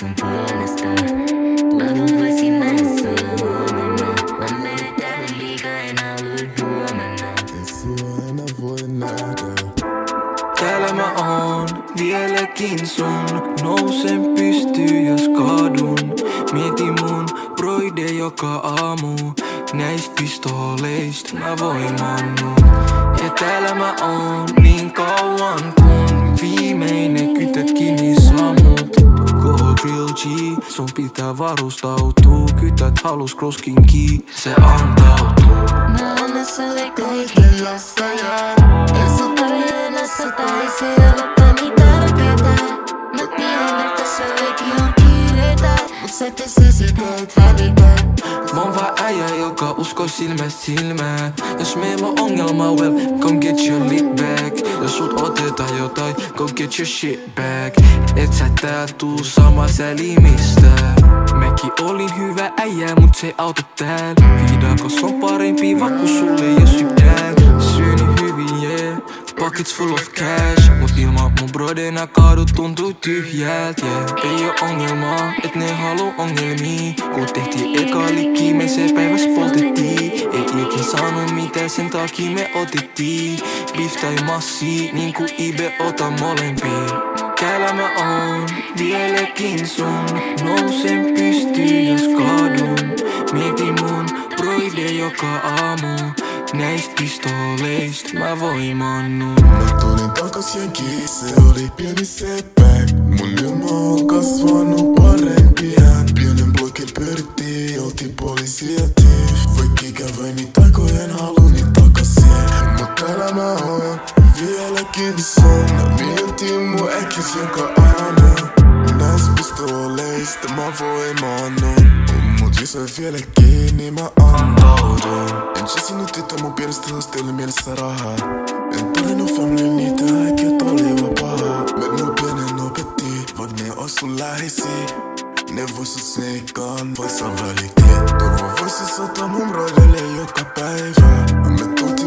sun puolesta. Mä voisin mennä huomenna. Mä menen tänne liikaa, en halua huomenna. Ei sua enää voi nähdä. Täällä mä oon vieläkin sun. Nousen pystyyn jos kaadun. Mieti mun broide joka aamu. Näist pistooleist mä voimannun. Ja täällä mä oon niin kauan kun viimeinen kytet kiinni sammut. Koko Drill G, sun pitää varustautuu. Kytät halus kroskinki, se antautuu. Mä annan sulle kaiken jos sä jäät. Ei sun tarvitse tai se aloittani tärkeetä. Mä tiedän, että sullekin on kiireitä. Mut sä tee sitä et välitä. Mä oon vaan äijä, joka uskoo silmästä silmään. Jos meillä on ongelma, well, come get your lit back. Jos sut otetaan jotain, go get your shit back. Et sä tääl tuu sama sälimistä. Mekin olin hyvä äijä, mut se ei auta tääl. Viidakos on parempi vakku sulle jos sydän. Syöni hyvin, yeah, pockets full of cash. Mut ilman mun brodena kaadut tuntuu tyhjält, yeah. Ei oo ongelmaa, et ne haluu ongelmii. Kun tehtiin eka likki, me se päiväs poltettiin. Ei ikin saanut mitä, sen takia me otettiin. Beef tai massi, niinku Ibe ota molempia. Täällä mä oon vieläkin sun. Nousen pystyyn jos kaadun. Mieti mun broide joka aamu. Näist pistooleist mä voimannun. Mä tulin takas jenkiin, se oli pieni setback. Mun ilma on kasvanut parempi hän. Pienen blokin pyörittiin, oltiin poliisiatif. Vaikka ikäväni taikojen haluun niin takasin. Mut täällä mä oon vieläkin sun. Mietin mun äkis joka aamu. Näis pistooleista mä voimannun. Mut jos on vielä kiinni mä antaudun. En chasinut tyttö mun pienestä lasta, oli mielessä rahaa. En tarvinnut family niitä äikiä, oli vaan paha. Mennyt pienen opetti, vaat ne ois sun läheisiä. Ne vois sut sneikkaan, vaikka sä välitit. Turva voisis ottaa mun broidelle joka päivä. Me tultiin